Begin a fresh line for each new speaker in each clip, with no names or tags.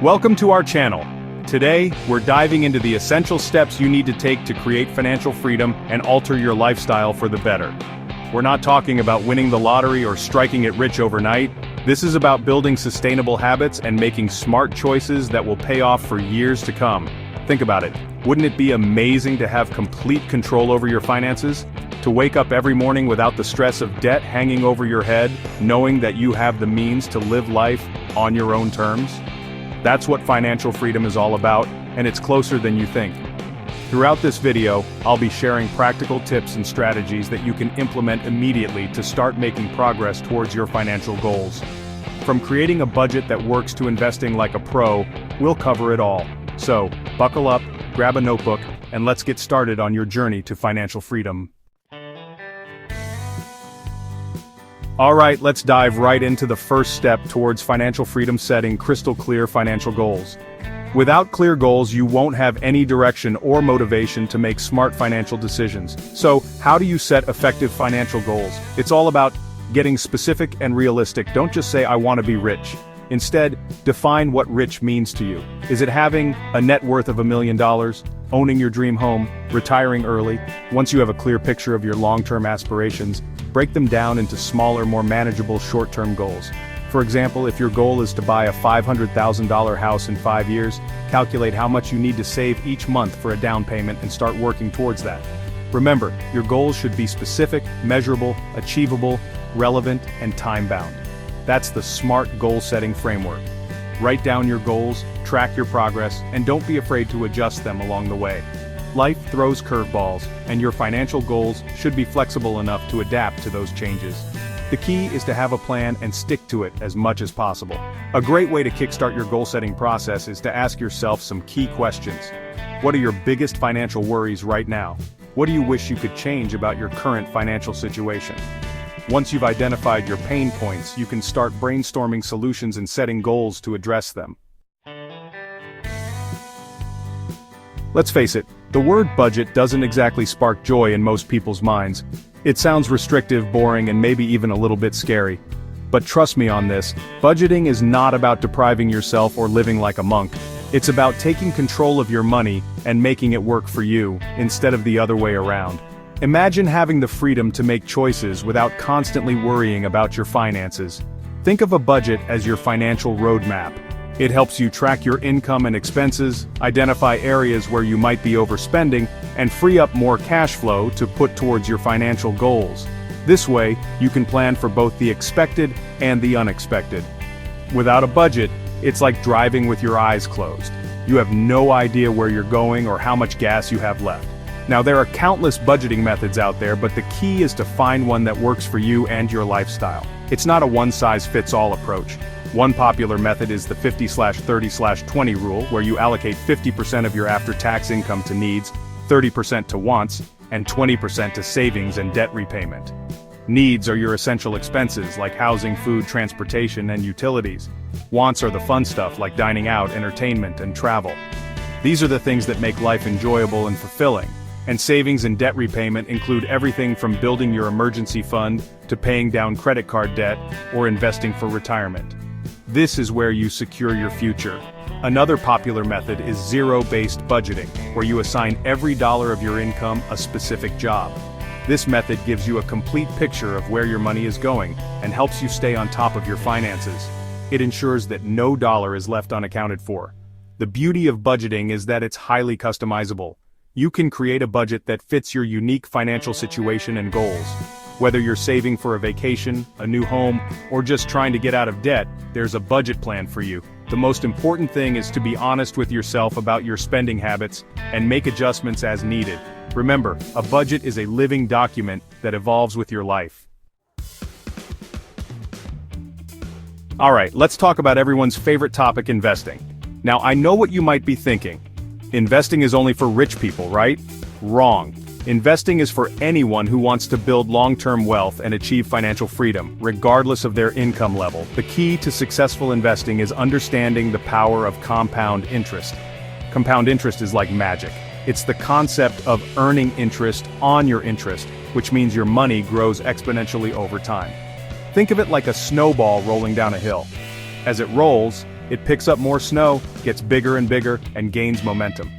Welcome to our channel. Today, we're diving into the essential steps you need to take to create financial freedom and alter your lifestyle for the better. We're not talking about winning the lottery or striking it rich overnight. This is about building sustainable habits and making smart choices that will pay off for years to come. Think about it. Wouldn't it be amazing to have complete control over your finances? To wake up every morning without the stress of debt hanging over your head, knowing that you have the means to live life on your own terms? That's what financial freedom is all about, and it's closer than you think. Throughout this video, I'll be sharing practical tips and strategies that you can implement immediately to start making progress towards your financial goals. From creating a budget that works to investing like a pro, we'll cover it all. So, buckle up, grab a notebook, and let's get started on your journey to financial freedom. Alright, let's dive right into the first step towards financial freedom: setting crystal clear financial goals. Without clear goals, you won't have any direction or motivation to make smart financial decisions. So, how do you set effective financial goals? It's all about getting specific and realistic. Don't just say, "I want to be rich." Instead, define what rich means to you. Is it having a net worth of $1 million, owning your dream home, retiring early? Once you have a clear picture of your long-term aspirations, break them down into smaller, more manageable short-term goals. For example, if your goal is to buy a $500,000 house in 5 years, calculate how much you need to save each month for a down payment and start working towards that. Remember, your goals should be specific, measurable, achievable, relevant, and time-bound. That's the SMART goal-setting framework. Write down your goals, track your progress, and don't be afraid to adjust them along the way. Life throws curveballs, and your financial goals should be flexible enough to adapt to those changes. The key is to have a plan and stick to it as much as possible. A great way to kickstart your goal-setting process is to ask yourself some key questions. What are your biggest financial worries right now? What do you wish you could change about your current financial situation? Once you've identified your pain points, you can start brainstorming solutions and setting goals to address them. Let's face it, the word budget doesn't exactly spark joy in most people's minds. It sounds restrictive, boring, and maybe even a little bit scary. But trust me on this, budgeting is not about depriving yourself or living like a monk. It's about taking control of your money and making it work for you, instead of the other way around. Imagine having the freedom to make choices without constantly worrying about your finances. Think of a budget as your financial roadmap. It helps you track your income and expenses, identify areas where you might be overspending, and free up more cash flow to put towards your financial goals. This way, you can plan for both the expected and the unexpected. Without a budget, it's like driving with your eyes closed. You have no idea where you're going or how much gas you have left. Now, there are countless budgeting methods out there, but the key is to find one that works for you and your lifestyle. It's not a one-size-fits-all approach. One popular method is the 50/30/20 rule, where you allocate 50% of your after-tax income to needs, 30% to wants, and 20% to savings and debt repayment. Needs are your essential expenses like housing, food, transportation, and utilities. Wants are the fun stuff like dining out, entertainment, and travel. These are the things that make life enjoyable and fulfilling. And savings and debt repayment include everything from building your emergency fund to paying down credit card debt or investing for retirement. This is where you secure your future. Another popular method is zero-based budgeting, where you assign every dollar of your income a specific job. This method gives you a complete picture of where your money is going and helps you stay on top of your finances. It ensures that no dollar is left unaccounted for. The beauty of budgeting is that it's highly customizable. You can create a budget that fits your unique financial situation and goals. Whether you're saving for a vacation, a new home, or just trying to get out of debt, there's a budget plan for you. The most important thing is to be honest with yourself about your spending habits and make adjustments as needed. Remember, a budget is a living document that evolves with your life. Alright, let's talk about everyone's favorite topic: investing. Now, I know what you might be thinking. Investing is only for rich people, right? Wrong. Investing is for anyone who wants to build long-term wealth and achieve financial freedom, regardless of their income level. The key to successful investing is understanding the power of compound interest. Compound interest is like magic. It's the concept of earning interest on your interest, which means your money grows exponentially over time. Think of it like a snowball rolling down a hill. As it rolls, It picks up more snow, gets bigger and bigger, and gains momentum.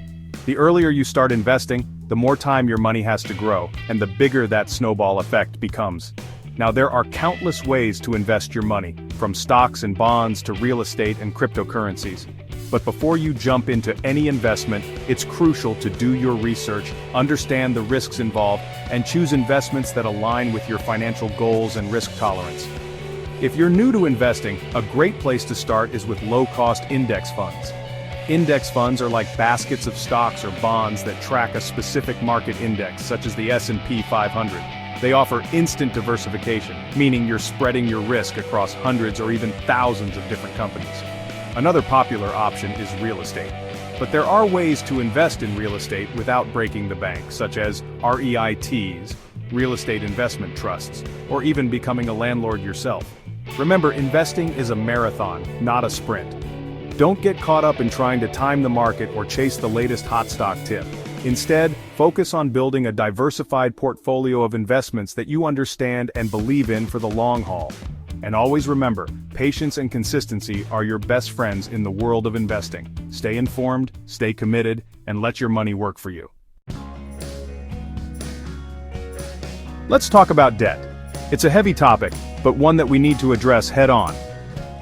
The earlier you start investing, the more time your money has to grow, and the bigger that snowball effect becomes. Now there are countless ways to invest your money, from stocks and bonds to real estate and cryptocurrencies. But before you jump into any investment, it's crucial to do your research, understand the risks involved, and choose investments that align with your financial goals and risk tolerance. If you're new to investing, a great place to start is with low-cost index funds. Index funds are like baskets of stocks or bonds that track a specific market index, such as the S&P 500. They offer instant diversification, meaning you're spreading your risk across hundreds or even thousands of different companies. Another popular option is real estate. But there are ways to invest in real estate without breaking the bank, such as REITs, real estate investment trusts, or even becoming a landlord yourself. Remember, investing is a marathon, not a sprint. Don't get caught up in trying to time the market or chase the latest hot stock tip. Instead, focus on building a diversified portfolio of investments that you understand and believe in for the long haul. And always remember, patience and consistency are your best friends in the world of investing. Stay informed, stay committed, and let your money work for you. Let's talk about debt. It's a heavy topic, but one that we need to address head-on.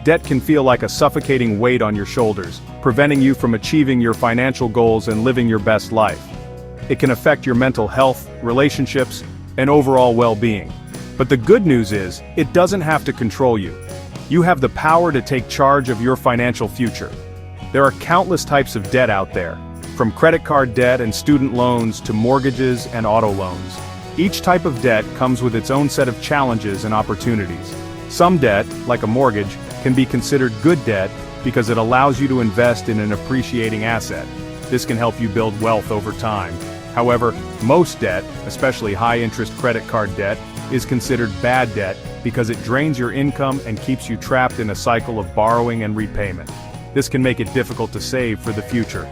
Debt can feel like a suffocating weight on your shoulders, preventing you from achieving your financial goals and living your best life. It can affect your mental health, relationships, and overall well-being. But the good news is, it doesn't have to control you. You have the power to take charge of your financial future. There are countless types of debt out there, from credit card debt and student loans to mortgages and auto loans. Each type of debt comes with its own set of challenges and opportunities. Some debt, like a mortgage, can be considered good debt because it allows you to invest in an appreciating asset. This can help you build wealth over time. However, most debt, especially high-interest credit card debt, is considered bad debt because it drains your income and keeps you trapped in a cycle of borrowing and repayment. This can make it difficult to save for the future.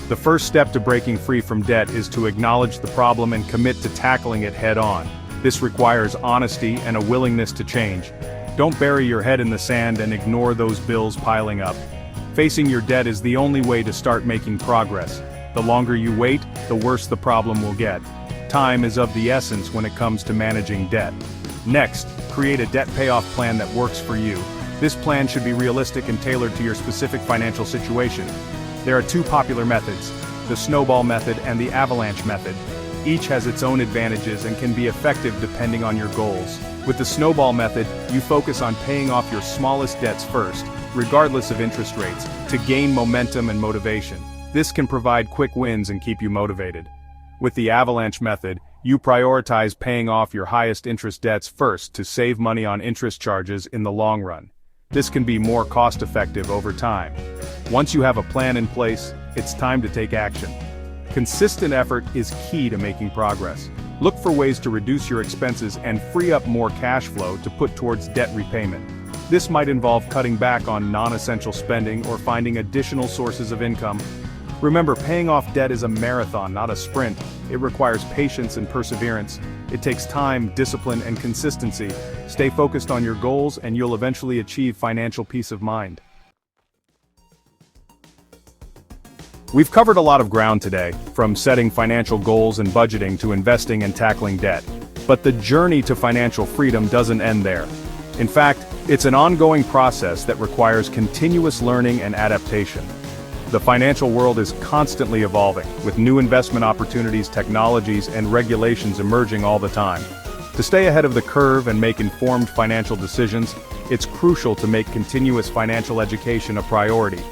The first step to breaking free from debt is to acknowledge the problem and commit to tackling it head-on. This requires honesty and a willingness to change. Don't bury your head in the sand and ignore those bills piling up. Facing your debt is the only way to start making progress. The longer you wait, the worse the problem will get. Time is of the essence when it comes to managing debt. Next, create a debt payoff plan that works for you. This plan should be realistic and tailored to your specific financial situation. There are two popular methods, the snowball method and the avalanche method. Each has its own advantages and can be effective depending on your goals. With the snowball method, you focus on paying off your smallest debts first, regardless of interest rates, to gain momentum and motivation. This can provide quick wins and keep you motivated. With the avalanche method, you prioritize paying off your highest interest debts first to save money on interest charges in the long run. This can be more cost-effective over time. Once you have a plan in place, it's time to take action. Consistent effort is key to making progress. Look for ways to reduce your expenses and free up more cash flow to put towards debt repayment. This might involve cutting back on non-essential spending or finding additional sources of income. Remember, paying off debt is a marathon, not a sprint. It requires patience and perseverance. It takes time, discipline, and consistency. Stay focused on your goals and you'll eventually achieve financial peace of mind. We've covered a lot of ground today, from setting financial goals and budgeting to investing and tackling debt. But the journey to financial freedom doesn't end there. In fact, it's an ongoing process that requires continuous learning and adaptation. The financial world is constantly evolving, with new investment opportunities, technologies, and regulations emerging all the time. To stay ahead of the curve and make informed financial decisions, it's crucial to make continuous financial education a priority.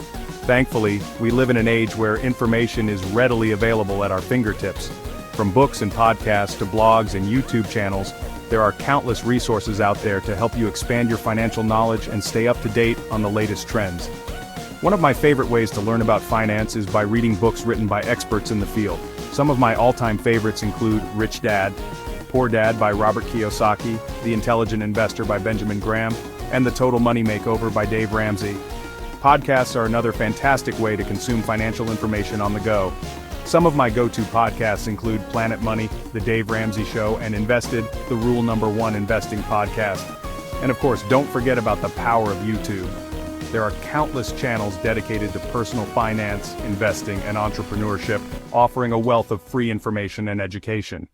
Thankfully, we live in an age where information is readily available at our fingertips. From books and podcasts to blogs and YouTube channels, there are countless resources out there to help you expand your financial knowledge and stay up to date on the latest trends. One of my favorite ways to learn about finance is by reading books written by experts in the field. Some of my all-time favorites include Rich Dad, Poor Dad by Robert Kiyosaki, The Intelligent Investor by Benjamin Graham, and The Total Money Makeover by Dave Ramsey. Podcasts are another fantastic way to consume financial information on the go. Some of my go-to podcasts include Planet Money, The Dave Ramsey Show, and Invested, the Rule Number 1 Investing Podcast. And of course, don't forget about the power of YouTube. There are countless channels dedicated to personal finance, investing, and entrepreneurship, offering a wealth of free information and education.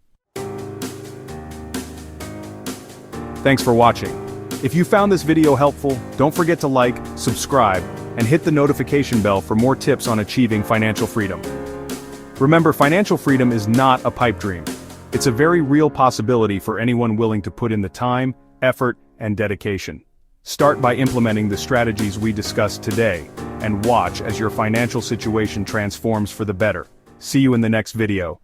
Thanks for watching. If you found this video helpful, don't forget to like, subscribe, and hit the notification bell for more tips on achieving financial freedom. Remember, financial freedom is not a pipe dream. It's a very real possibility for anyone willing to put in the time, effort, and dedication. Start by implementing the strategies we discussed today, and watch as your financial situation transforms for the better. See you in the next video.